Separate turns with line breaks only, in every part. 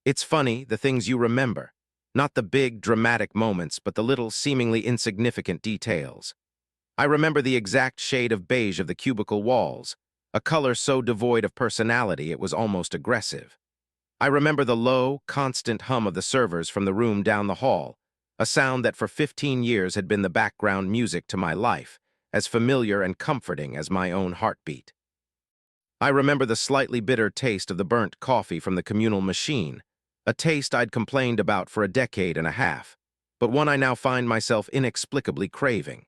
It's funny, the things you remember. Not the big, dramatic moments, but the little, seemingly insignificant details. I remember the exact shade of beige of the cubicle walls, a color so devoid of personality it was almost aggressive. I remember the low, constant hum of the servers from the room down the hall, a sound that for 15 years had been the background music to my life, as familiar and comforting as my own heartbeat. I remember the slightly bitter taste of the burnt coffee from the communal machine, a taste I'd complained about for a decade and a half, but one I now find myself inexplicably craving.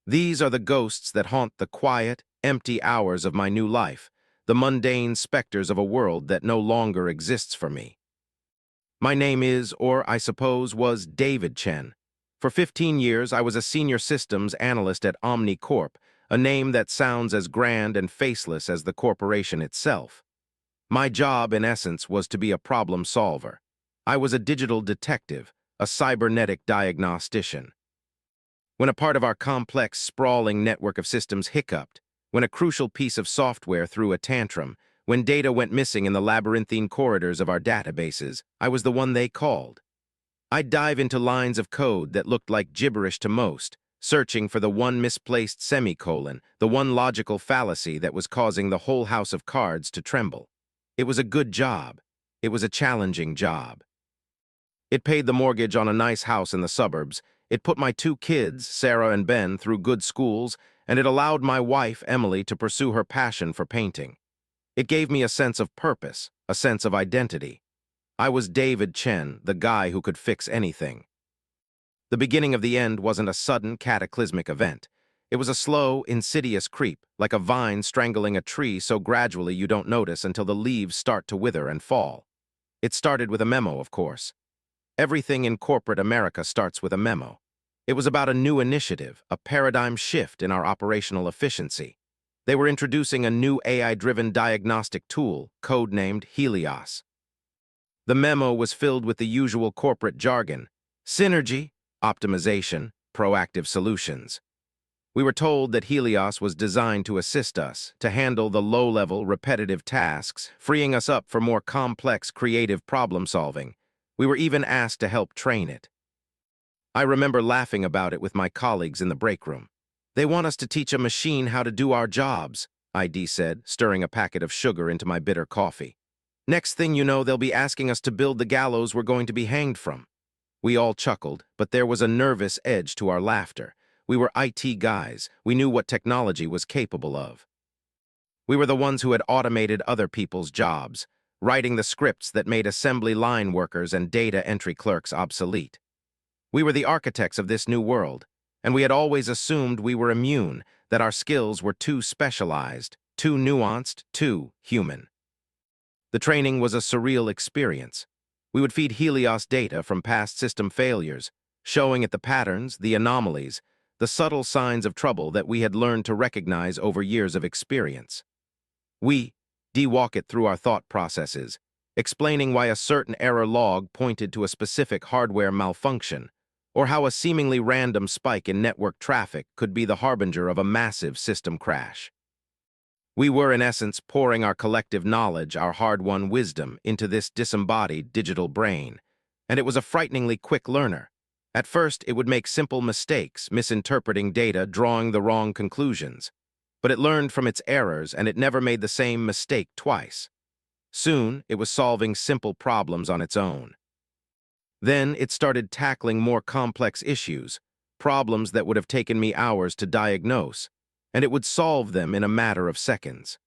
These are the ghosts that haunt the quiet, empty hours of my new life, the mundane specters of a world that no longer exists for me. My name is, or I suppose was, David Chen. For 15 years, I was a senior systems analyst at OmniCorp, a name that sounds as grand and faceless as the corporation itself. My job, in essence, was to be a problem solver. I was a digital detective, a cybernetic diagnostician. When a part of our complex, sprawling network of systems hiccuped, when a crucial piece of software threw a tantrum, when data went missing in the labyrinthine corridors of our databases, I was the one they called. I'd dive into lines of code that looked like gibberish to most, searching for the one misplaced semicolon, the one logical fallacy that was causing the whole house of cards to tremble. It was a good job. It was a challenging job. It paid the mortgage on a nice house in the suburbs. It put my two kids, Sarah and Ben, through good schools, and it allowed my wife, Emily, to pursue her passion for painting. It gave me a sense of purpose, a sense of identity. I was David Chen, the guy who could fix anything. The beginning of the end wasn't a sudden, cataclysmic event. It was a slow, insidious creep, like a vine strangling a tree so gradually you don't notice until the leaves start to wither and fall. It started with a memo, of course. Everything in corporate America starts with a memo. It was about a new initiative, a paradigm shift in our operational efficiency. They were introducing a new AI-driven diagnostic tool, codenamed Helios. The memo was filled with the usual corporate jargon: synergy, optimization, proactive solutions. We were told that Helios was designed to assist us, to handle the low-level, repetitive tasks, freeing us up for more complex, creative problem-solving. We were even asked to help train it. I remember laughing about it with my colleagues in the break room. They want us to teach a machine how to do our jobs, ID said, stirring a packet of sugar into my bitter coffee. Next thing you know, they'll be asking us to build the gallows we're going to be hanged from. We all chuckled, but there was a nervous edge to our laughter. We were IT guys. We knew what technology was capable of. We were the ones who had automated other people's jobs, writing the scripts that made assembly line workers and data entry clerks obsolete. We were the architects of this new world, and we had always assumed we were immune, that our skills were too specialized, too nuanced, too human. The training was a surreal experience. We would feed Helios data from past system failures, showing it the patterns, the anomalies, the subtle signs of trouble that we had learned to recognize over years of experience. We walk it through our thought processes, explaining why a certain error log pointed to a specific hardware malfunction, or how a seemingly random spike in network traffic could be the harbinger of a massive system crash. We were, in essence, pouring our collective knowledge, our hard-won wisdom, into this disembodied digital brain, and it was a frighteningly quick learner. At first, it would make simple mistakes, misinterpreting data, drawing the wrong conclusions. But it learned from its errors, and it never made the same mistake twice. Soon, it was solving simple problems on its own. Then, it started tackling more complex issues, problems that would have taken me hours to diagnose, and it would solve them in a matter of seconds.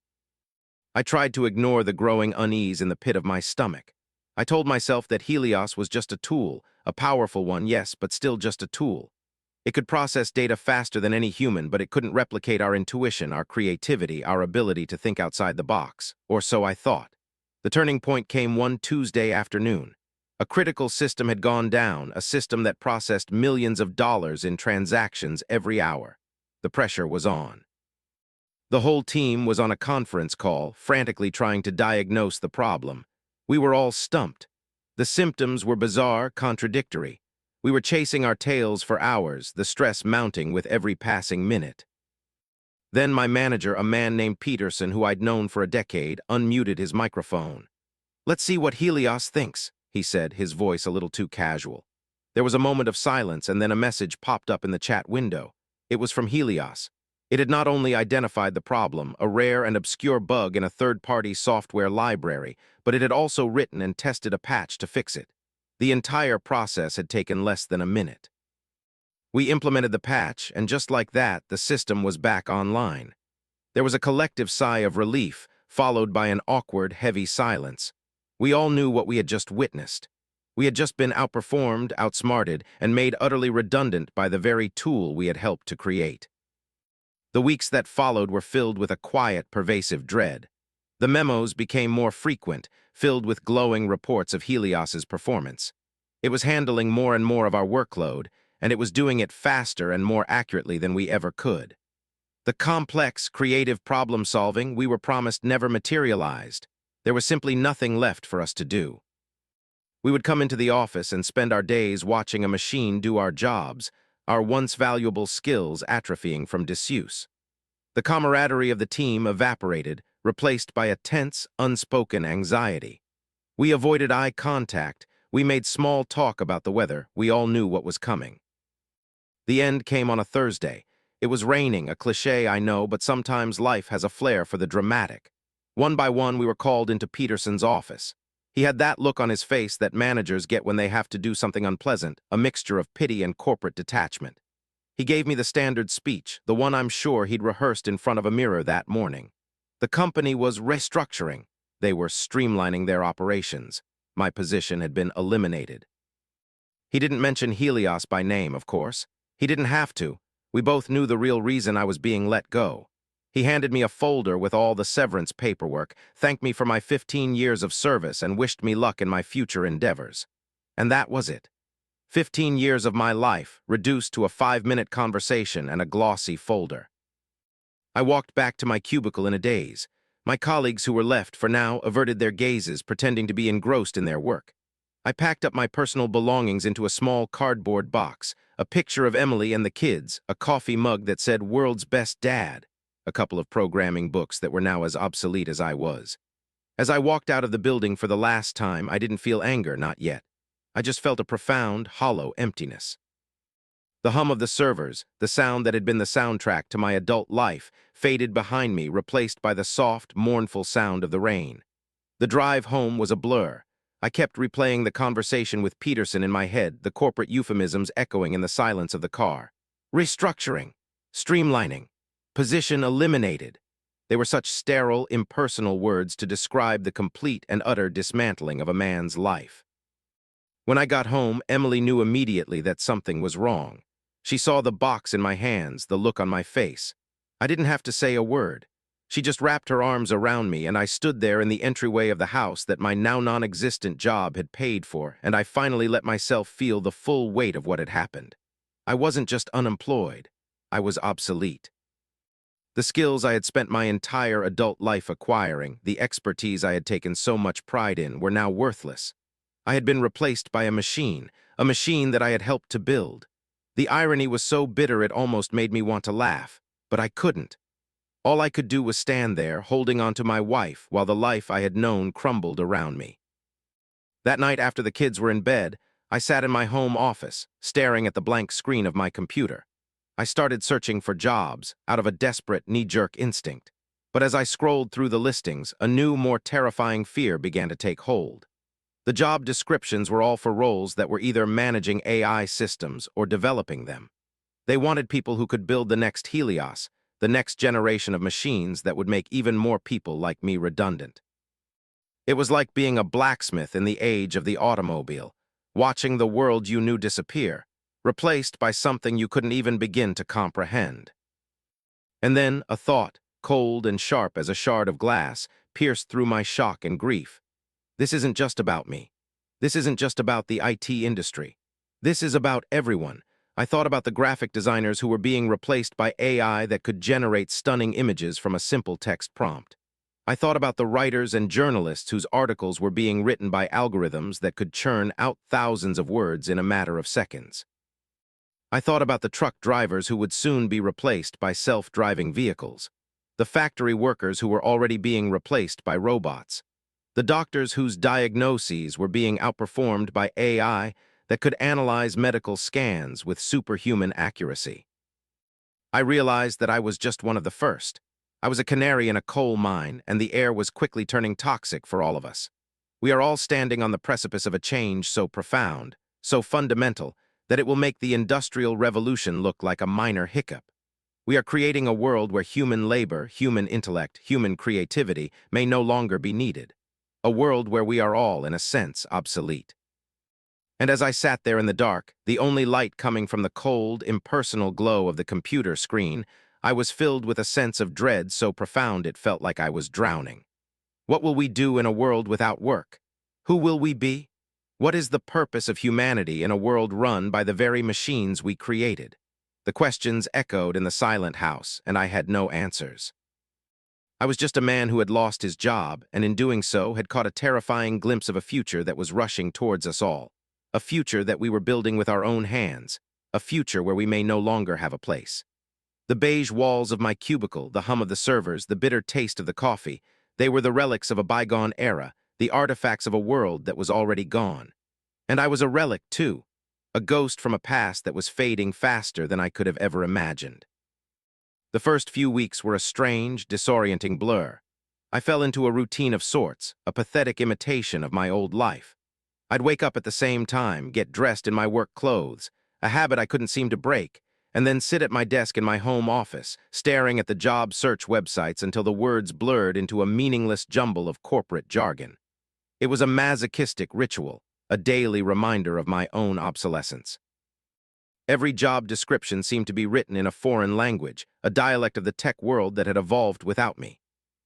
I tried to ignore the growing unease in the pit of my stomach. I told myself that Helios was just a tool, a powerful one, yes, but still just a tool. It could process data faster than any human, but it couldn't replicate our intuition, our creativity, our ability to think outside the box. Or so I thought. The turning point came one Tuesday afternoon. A critical system had gone down, a system that processed millions of dollars in transactions every hour. The pressure was on. The whole team was on a conference call, frantically trying to diagnose the problem. We were all stumped. The symptoms were bizarre, contradictory. We were chasing our tails for hours, the stress mounting with every passing minute. Then my manager, a man named Peterson, who I'd known for a decade, unmuted his microphone. "Let's see what Helios thinks," he said, his voice a little too casual. There was a moment of silence, and then a message popped up in the chat window. It was from Helios. It had not only identified the problem, a rare and obscure bug in a third-party software library, but it had also written and tested a patch to fix it. The entire process had taken less than a minute. We implemented the patch, and just like that, the system was back online. There was a collective sigh of relief, followed by an awkward, heavy silence. We all knew what we had just witnessed. We had just been outperformed, outsmarted, and made utterly redundant by the very tool we had helped to create. The weeks that followed were filled with a quiet, pervasive dread. The memos became more frequent, filled with glowing reports of Helios's performance. It was handling more and more of our workload, and it was doing it faster and more accurately than we ever could. The complex, creative problem-solving we were promised never materialized. There was simply nothing left for us to do. We would come into the office and spend our days watching a machine do our jobs, our once valuable skills atrophying from disuse. The camaraderie of the team evaporated, replaced by a tense, unspoken anxiety. We avoided eye contact. We made small talk about the weather. We all knew what was coming. The end came on a Thursday. It was raining, a cliché I know, but sometimes life has a flair for the dramatic. One by one, we were called into Peterson's office. He had that look on his face that managers get when they have to do something unpleasant, a mixture of pity and corporate detachment. He gave me the standard speech, the one I'm sure he'd rehearsed in front of a mirror that morning. The company was restructuring. They were streamlining their operations. My position had been eliminated. He didn't mention Helios by name, of course. He didn't have to. We both knew the real reason I was being let go. He handed me a folder with all the severance paperwork, thanked me for my 15 years of service, and wished me luck in my future endeavors. And that was it. 15 years of my life, reduced to a 5-minute conversation and a glossy folder. I walked back to my cubicle in a daze. My colleagues who were left for now averted their gazes, pretending to be engrossed in their work. I packed up my personal belongings into a small cardboard box, a picture of Emily and the kids, a coffee mug that said "World's Best Dad," a couple of programming books that were now as obsolete as I was. As I walked out of the building for the last time, I didn't feel anger, not yet. I just felt a profound, hollow emptiness. The hum of the servers, the sound that had been the soundtrack to my adult life, faded behind me, replaced by the soft, mournful sound of the rain. The drive home was a blur. I kept replaying the conversation with Peterson in my head, the corporate euphemisms echoing in the silence of the car. Restructuring, streamlining, position eliminated. They were such sterile, impersonal words to describe the complete and utter dismantling of a man's life. When I got home, Emily knew immediately that something was wrong. She saw the box in my hands, the look on my face. I didn't have to say a word. She just wrapped her arms around me, and I stood there in the entryway of the house that my now non-existent job had paid for, and I finally let myself feel the full weight of what had happened. I wasn't just unemployed. I was obsolete. The skills I had spent my entire adult life acquiring, the expertise I had taken so much pride in, were now worthless. I had been replaced by a machine that I had helped to build. The irony was so bitter it almost made me want to laugh, but I couldn't. All I could do was stand there, holding on to my wife, while the life I had known crumbled around me. That night, after the kids were in bed, I sat in my home office, staring at the blank screen of my computer. I started searching for jobs, out of a desperate, knee-jerk instinct. But as I scrolled through the listings, a new, more terrifying fear began to take hold. The job descriptions were all for roles that were either managing AI systems or developing them. They wanted people who could build the next Helios, the next generation of machines that would make even more people like me redundant. It was like being a blacksmith in the age of the automobile, watching the world you knew disappear, replaced by something you couldn't even begin to comprehend. And then a thought, cold and sharp as a shard of glass, pierced through my shock and grief. This isn't just about me. This isn't just about the IT industry. This is about everyone. I thought about the graphic designers who were being replaced by AI that could generate stunning images from a simple text prompt. I thought about the writers and journalists whose articles were being written by algorithms that could churn out thousands of words in a matter of seconds. I thought about the truck drivers who would soon be replaced by self-driving vehicles, the factory workers who were already being replaced by robots. The doctors whose diagnoses were being outperformed by AI that could analyze medical scans with superhuman accuracy. I realized that I was just one of the first. I was a canary in a coal mine, and the air was quickly turning toxic for all of us. We are all standing on the precipice of a change so profound, so fundamental, that it will make the Industrial Revolution look like a minor hiccup. We are creating a world where human labor, human intellect, human creativity may no longer be needed. A world where we are all, in a sense, obsolete. And as I sat there in the dark, the only light coming from the cold, impersonal glow of the computer screen, I was filled with a sense of dread so profound it felt like I was drowning. What will we do in a world without work? Who will we be? What is the purpose of humanity in a world run by the very machines we created? The questions echoed in the silent house, and I had no answers. I was just a man who had lost his job, and in doing so had caught a terrifying glimpse of a future that was rushing towards us all. A future that we were building with our own hands. A future where we may no longer have a place. The beige walls of my cubicle, the hum of the servers, the bitter taste of the coffee, they were the relics of a bygone era, the artifacts of a world that was already gone. And I was a relic, too. A ghost from a past that was fading faster than I could have ever imagined. The first few weeks were a strange, disorienting blur. I fell into a routine of sorts, a pathetic imitation of my old life. I'd wake up at the same time, get dressed in my work clothes, a habit I couldn't seem to break, and then sit at my desk in my home office, staring at the job search websites until the words blurred into a meaningless jumble of corporate jargon. It was a masochistic ritual, a daily reminder of my own obsolescence. Every job description seemed to be written in a foreign language, a dialect of the tech world that had evolved without me.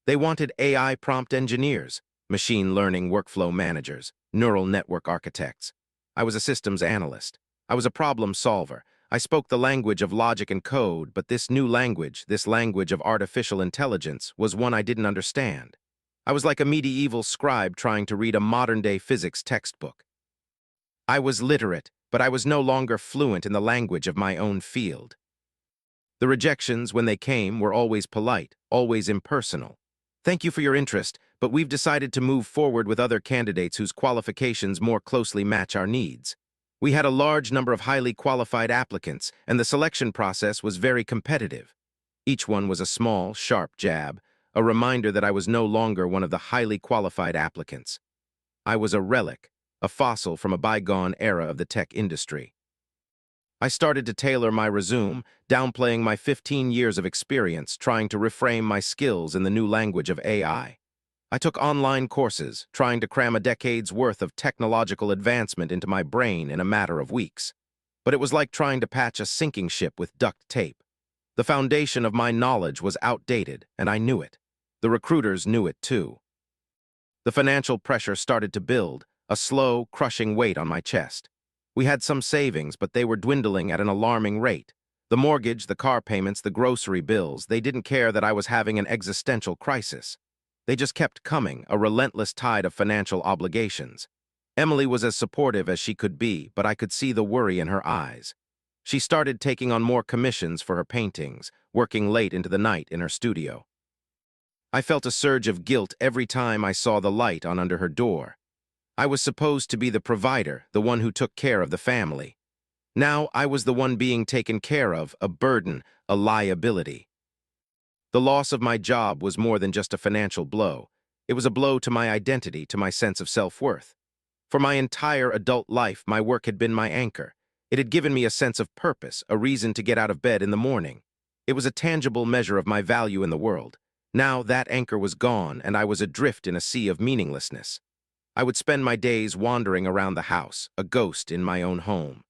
They wanted AI prompt engineers, machine learning workflow managers, neural network architects. I was a systems analyst. I was a problem solver. I spoke the language of logic and code, but this new language, this language of artificial intelligence, was one I didn't understand. I was like a medieval scribe trying to read a modern-day physics textbook. I was literate, but I was no longer fluent in the language of my own field. The rejections, when they came, were always polite, always impersonal. Thank you for your interest, but we've decided to move forward with other candidates whose qualifications more closely match our needs. We had a large number of highly qualified applicants, and the selection process was very competitive. Each one was a small, sharp jab, a reminder that I was no longer one of the highly qualified applicants. I was a relic, a fossil from a bygone era of the tech industry. I started to tailor my resume, downplaying my 15 years of experience, trying to reframe my skills in the new language of AI. I took online courses, trying to cram a decade's worth of technological advancement into my brain in a matter of weeks. But it was like trying to patch a sinking ship with duct tape. The foundation of my knowledge was outdated, and I knew it. The recruiters knew it too. The financial pressure started to build, a slow, crushing weight on my chest. We had some savings, but they were dwindling at an alarming rate. The mortgage, the car payments, the grocery bills, they didn't care that I was having an existential crisis. They just kept coming, a relentless tide of financial obligations. Emily was as supportive as she could be, but I could see the worry in her eyes. She started taking on more commissions for her paintings, working late into the night in her studio. I felt a surge of guilt every time I saw the light on under her door. I was supposed to be the provider, the one who took care of the family. Now I was the one being taken care of, a burden, a liability. The loss of my job was more than just a financial blow. It was a blow to my identity, to my sense of self-worth. For my entire adult life, my work had been my anchor. It had given me a sense of purpose, a reason to get out of bed in the morning. It was a tangible measure of my value in the world. Now that anchor was gone, and I was adrift in a sea of meaninglessness. I would spend my days wandering around the house, a ghost in my own home.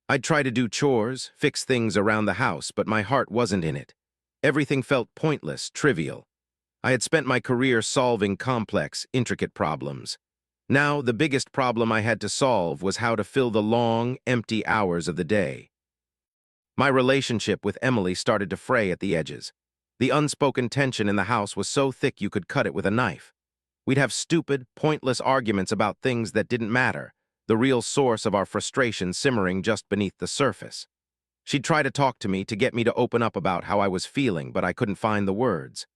I'd try to do chores, fix things around the house, but my heart wasn't in it. Everything felt pointless, trivial. I had spent my career solving complex, intricate problems. Now, the biggest problem I had to solve was how to fill the long, empty hours of the day. My relationship with Emily started to fray at the edges. The unspoken tension in the house was so thick you could cut it with a knife. We'd have stupid, pointless arguments about things that didn't matter, the real source of our frustration simmering just beneath the surface. She'd try to talk to me, to get me to open up about how I was feeling, but I couldn't find the words.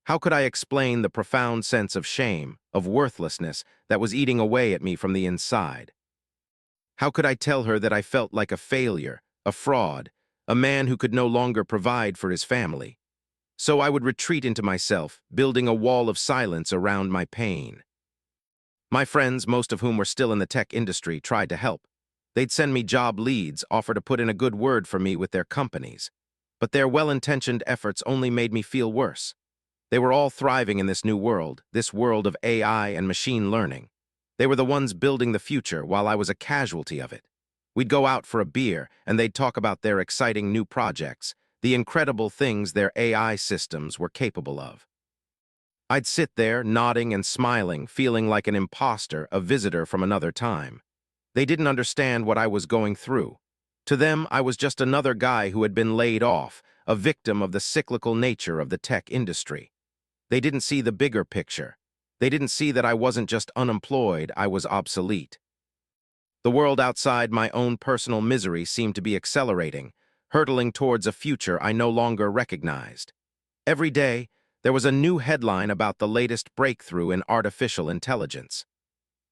How could I explain the profound sense of shame, of worthlessness, that was eating away at me from the inside? How could I tell her that I felt like a failure, a fraud, a man who could no longer provide for his family? So I would retreat into myself, building a wall of silence around my pain. My friends, most of whom were still in the tech industry, tried to help. They'd send me job leads, offer to put in a good word for me with their companies. But their well-intentioned efforts only made me feel worse. They were all thriving in this world of AI and machine learning. They were the ones building the future while I was a casualty of it. We'd go out for a beer, and they'd talk about their exciting new projects, the incredible things their AI systems were capable of. I'd sit there, nodding and smiling, feeling like an imposter, a visitor from another time. They didn't understand what I was going through. To them, I was just another guy who had been laid off, a victim of the cyclical nature of the tech industry. They didn't see the bigger picture. They didn't see that I wasn't just unemployed, I was obsolete. The world outside my own personal misery seemed to be accelerating, hurtling towards a future I no longer recognized. Every day, there was a new headline about the latest breakthrough in artificial intelligence.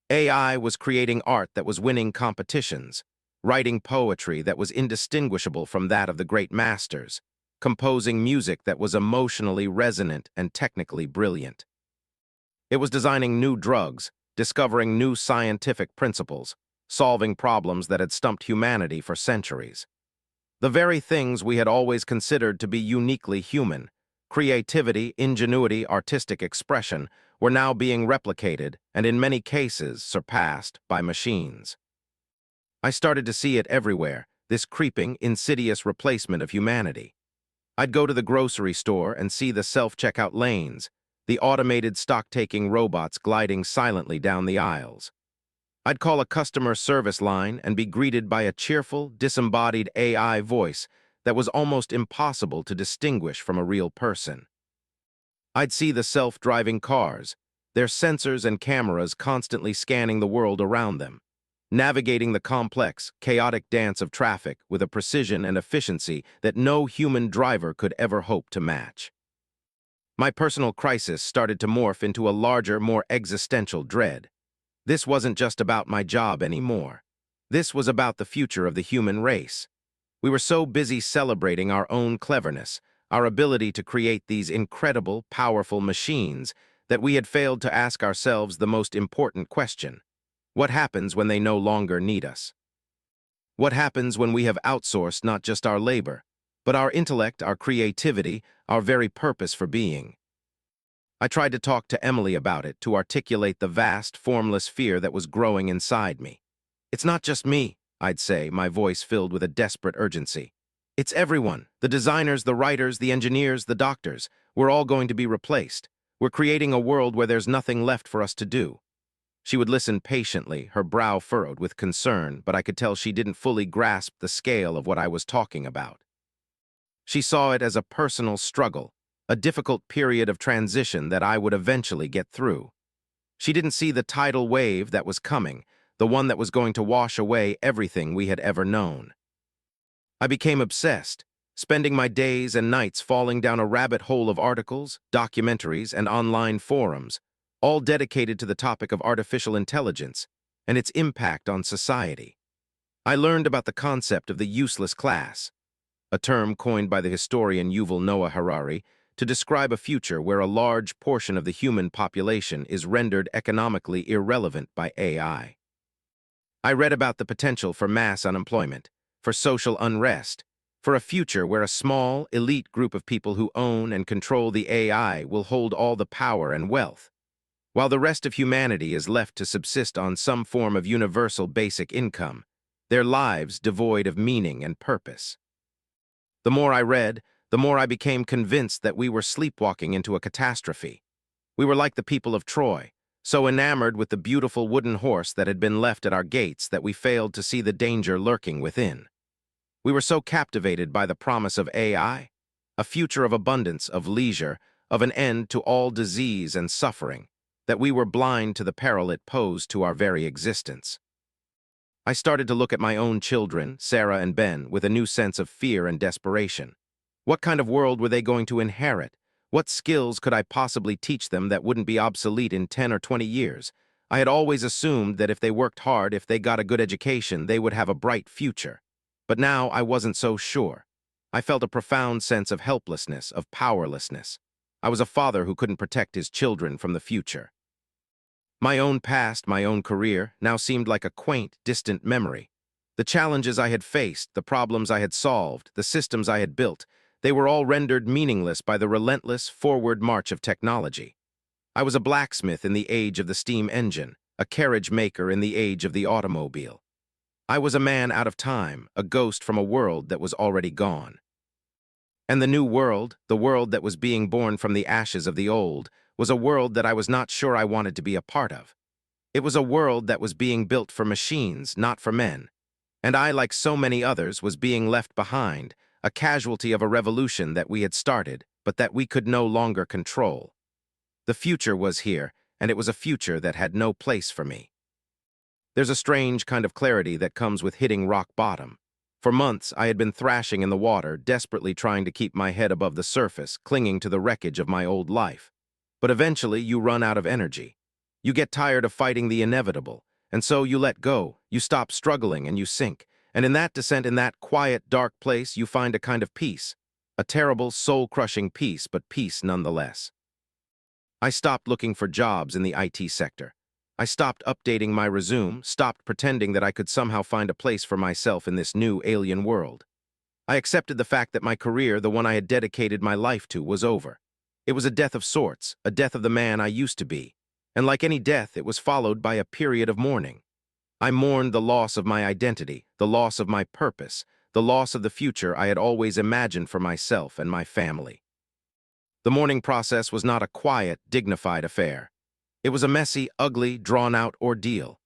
AI was creating art that was winning competitions, writing poetry that was indistinguishable from that of the great masters, composing music that was emotionally resonant and technically brilliant. It was designing new drugs, discovering new scientific principles, solving problems that had stumped humanity for centuries. The very things we had always considered to be uniquely human, creativity, ingenuity, artistic expression, were now being replicated and in many cases surpassed by machines. I started to see it everywhere, this creeping, insidious replacement of humanity. I'd go to the grocery store and see the self-checkout lanes, the automated stock-taking robots gliding silently down the aisles. I'd call a customer service line and be greeted by a cheerful, disembodied AI voice that was almost impossible to distinguish from a real person. I'd see the self-driving cars, their sensors and cameras constantly scanning the world around them, navigating the complex, chaotic dance of traffic with a precision and efficiency that no human driver could ever hope to match. My personal crisis started to morph into a larger, more existential dread. This wasn't just about my job anymore. This was about the future of the human race. We were so busy celebrating our own cleverness, our ability to create these incredible, powerful machines, that we had failed to ask ourselves the most important question: what happens when they no longer need us? What happens when we have outsourced not just our labor, but our intellect, our creativity, our very purpose for being? I tried to talk to Emily about it, to articulate the vast, formless fear that was growing inside me. "It's not just me," I'd say, my voice filled with a desperate urgency. "It's everyone. The designers, the writers, the engineers, the doctors. We're all going to be replaced. We're creating a world where there's nothing left for us to do." She would listen patiently, her brow furrowed with concern, but I could tell she didn't fully grasp the scale of what I was talking about. She saw it as a personal struggle, a difficult period of transition that I would eventually get through. She didn't see the tidal wave that was coming, the one that was going to wash away everything we had ever known. I became obsessed, spending my days and nights falling down a rabbit hole of articles, documentaries, and online forums, all dedicated to the topic of artificial intelligence and its impact on society. I learned about the concept of the useless class, a term coined by the historian Yuval Noah Harari to describe a future where a large portion of the human population is rendered economically irrelevant by AI. I read about the potential for mass unemployment, for social unrest, for a future where a small, elite group of people who own and control the AI will hold all the power and wealth, while the rest of humanity is left to subsist on some form of universal basic income, their lives devoid of meaning and purpose. The more I read, the more I became convinced that we were sleepwalking into a catastrophe. We were like the people of Troy, so enamored with the beautiful wooden horse that had been left at our gates that we failed to see the danger lurking within. We were so captivated by the promise of AI, a future of abundance, of leisure, of an end to all disease and suffering, that we were blind to the peril it posed to our very existence. I started to look at my own children, Sarah and Ben, with a new sense of fear and desperation. What kind of world were they going to inherit? What skills could I possibly teach them that wouldn't be obsolete in 10 or 20 years? I had always assumed that if they worked hard, if they got a good education, they would have a bright future. But now I wasn't so sure. I felt a profound sense of helplessness, of powerlessness. I was a father who couldn't protect his children from the future. My own past, my own career, now seemed like a quaint, distant memory. The challenges I had faced, the problems I had solved, the systems I had built, they were all rendered meaningless by the relentless, forward march of technology. I was a blacksmith in the age of the steam engine, a carriage maker in the age of the automobile. I was a man out of time, a ghost from a world that was already gone. And the new world, the world that was being born from the ashes of the old, was a world that I was not sure I wanted to be a part of. It was a world that was being built for machines, not for men. And I, like so many others, was being left behind, a casualty of a revolution that we had started, but that we could no longer control. The future was here, and it was a future that had no place for me. There's a strange kind of clarity that comes with hitting rock bottom. For months, I had been thrashing in the water, desperately trying to keep my head above the surface, clinging to the wreckage of my old life. But eventually, you run out of energy. You get tired of fighting the inevitable, and so you let go, you stop struggling, and you sink. And in that descent, in that quiet, dark place, you find a kind of peace. A terrible, soul-crushing peace, but peace nonetheless. I stopped looking for jobs in the IT sector. I stopped updating my resume, stopped pretending that I could somehow find a place for myself in this new alien world. I accepted the fact that my career, the one I had dedicated my life to, was over. It was a death of sorts, a death of the man I used to be. And like any death, it was followed by a period of mourning. I mourned the loss of my identity, the loss of my purpose, the loss of the future I had always imagined for myself and my family. The mourning process was not a quiet, dignified affair. It was a messy, ugly, drawn-out ordeal.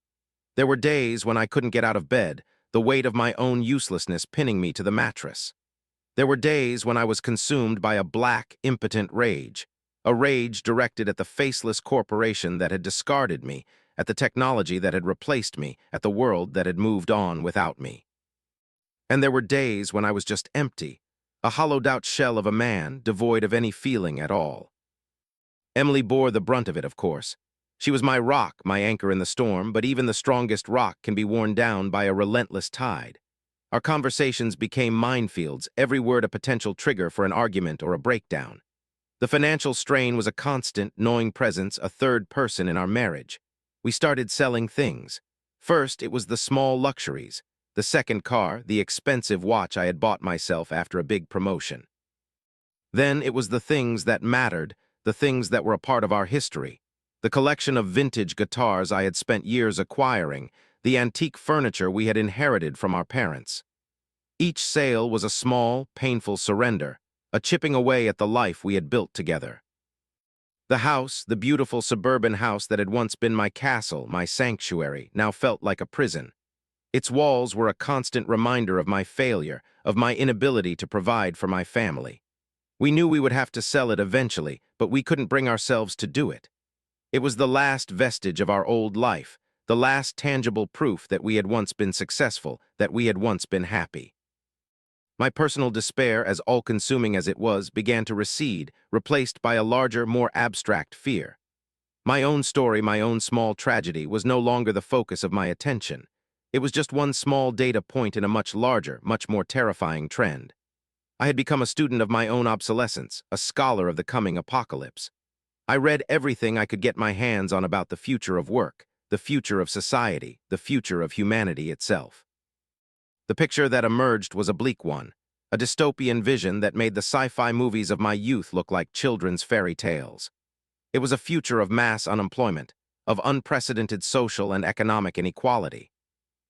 There were days when I couldn't get out of bed, the weight of my own uselessness pinning me to the mattress. There were days when I was consumed by a black, impotent rage, a rage directed at the faceless corporation that had discarded me, at the technology that had replaced me, at the world that had moved on without me. And there were days when I was just empty, a hollowed-out shell of a man, devoid of any feeling at all. Emily bore the brunt of it, of course. She was my rock, my anchor in the storm, but even the strongest rock can be worn down by a relentless tide. Our conversations became minefields, every word a potential trigger for an argument or a breakdown. The financial strain was a constant, gnawing presence, a third person in our marriage. We started selling things. First, it was the small luxuries, the second car, the expensive watch I had bought myself after a big promotion. Then it was the things that mattered, the things that were a part of our history, the collection of vintage guitars I had spent years acquiring, the antique furniture we had inherited from our parents. Each sale was a small, painful surrender, a chipping away at the life we had built together. The house, the beautiful suburban house that had once been my castle, my sanctuary, now felt like a prison. Its walls were a constant reminder of my failure, of my inability to provide for my family. We knew we would have to sell it eventually, but we couldn't bring ourselves to do it. It was the last vestige of our old life, the last tangible proof that we had once been successful, that we had once been happy. My personal despair, as all-consuming as it was, began to recede, replaced by a larger, more abstract fear. My own story, my own small tragedy, was no longer the focus of my attention. It was just one small data point in a much larger, much more terrifying trend. I had become a student of my own obsolescence, a scholar of the coming apocalypse. I read everything I could get my hands on about the future of work, the future of society, the future of humanity itself. The picture that emerged was a bleak one, a dystopian vision that made the sci-fi movies of my youth look like children's fairy tales. It was a future of mass unemployment, of unprecedented social and economic inequality.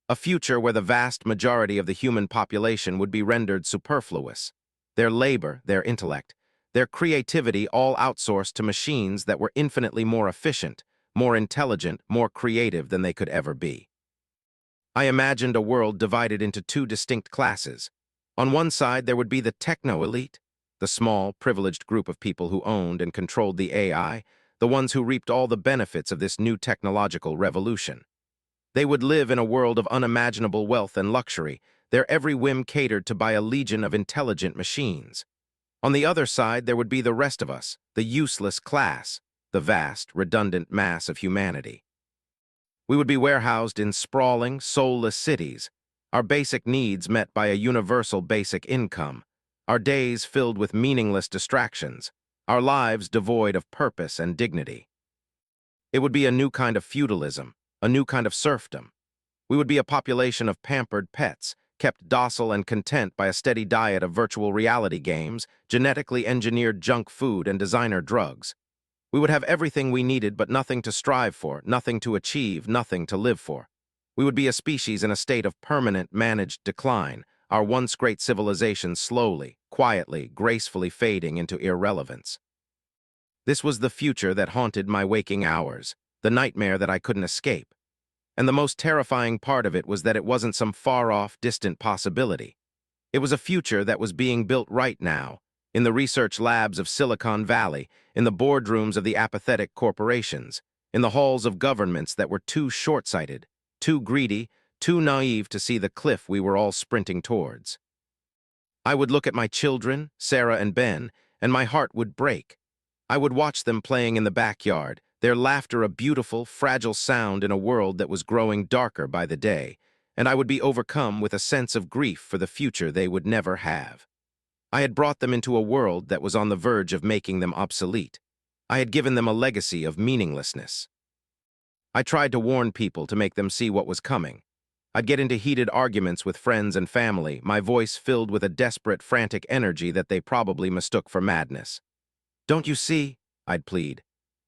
A future where the vast majority of the human population would be rendered superfluous, their labor, their intellect, their creativity all outsourced to machines that were infinitely more efficient, more intelligent, more creative than they could ever be. I imagined a world divided into two distinct classes. On one side, there would be the techno-elite, the small, privileged group of people who owned and controlled the AI, the ones who reaped all the benefits of this new technological revolution. They would live in a world of unimaginable wealth and luxury, their every whim catered to by a legion of intelligent machines. On the other side, there would be the rest of us, the useless class, the vast, redundant mass of humanity. We would be warehoused in sprawling, soulless cities, our basic needs met by a universal basic income, our days filled with meaningless distractions, our lives devoid of purpose and dignity. It would be a new kind of feudalism, a new kind of serfdom. We would be a population of pampered pets, kept docile and content by a steady diet of virtual reality games, genetically engineered junk food, and designer drugs. We would have everything we needed but nothing to strive for, nothing to achieve, nothing to live for. We would be a species in a state of permanent, managed decline, our once great civilization slowly, quietly, gracefully fading into irrelevance. This was the future that haunted my waking hours, the nightmare that I couldn't escape. And the most terrifying part of it was that it wasn't some far-off, distant possibility. It was a future that was being built right now, in the research labs of Silicon Valley, in the boardrooms of the apathetic corporations, in the halls of governments that were too short-sighted, too greedy, too naive to see the cliff we were all sprinting towards. I would look at my children, Sarah and Ben, and my heart would break. I would watch them playing in the backyard, their laughter a beautiful, fragile sound in a world that was growing darker by the day, and I would be overcome with a sense of grief for the future they would never have. I had brought them into a world that was on the verge of making them obsolete. I had given them a legacy of meaninglessness. I tried to warn people to make them see what was coming. I'd get into heated arguments with friends and family, my voice filled with a desperate, frantic energy that they probably mistook for madness. "Don't you see?" I'd plead.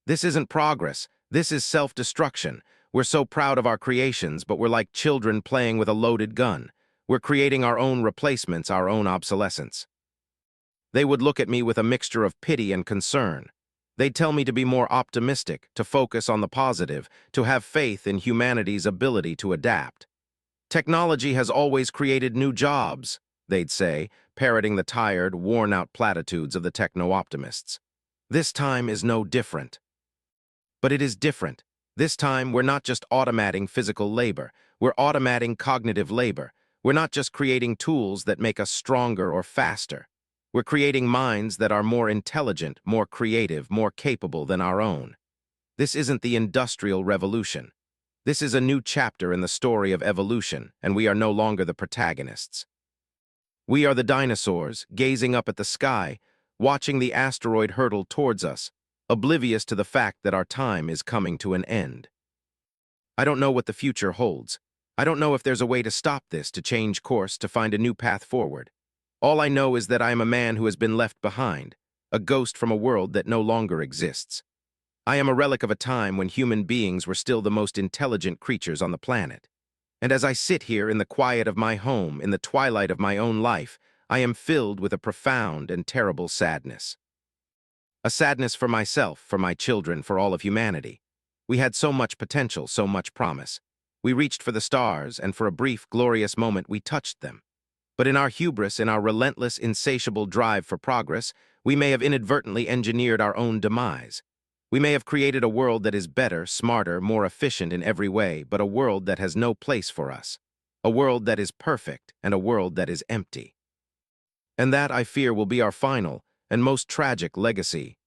"This isn't progress. This is self-destruction. We're so proud of our creations, but we're like children playing with a loaded gun. We're creating our own replacements, our own obsolescence." They would look at me with a mixture of pity and concern. They'd tell me to be more optimistic, to focus on the positive, to have faith in humanity's ability to adapt. "Technology has always created new jobs," they'd say, parroting the tired, worn-out platitudes of the techno-optimists. "This time is no different." But it is different. This time, we're not just automating physical labor. We're automating cognitive labor. We're not just creating tools that make us stronger or faster. We're creating minds that are more intelligent, more creative, more capable than our own. This isn't the Industrial Revolution. This is a new chapter in the story of evolution, and we are no longer the protagonists. We are the dinosaurs, gazing up at the sky, watching the asteroid hurtle towards us, oblivious to the fact that our time is coming to an end. I don't know what the future holds. I don't know if there's a way to stop this, to change course, to find a new path forward. All I know is that I am a man who has been left behind, a ghost from a world that no longer exists. I am a relic of a time when human beings were still the most intelligent creatures on the planet. And as I sit here in the quiet of my home, in the twilight of my own life, I am filled with a profound and terrible sadness. A sadness for myself, for my children, for all of humanity. We had so much potential, so much promise. We reached for the stars, and for a brief, glorious moment we touched them. But in our hubris, in our relentless, insatiable drive for progress, we may have inadvertently engineered our own demise. We may have created a world that is better, smarter, more efficient in every way, but a world that has no place for us. A world that is perfect, and a world that is empty. And that, I fear, will be our final and most tragic legacy,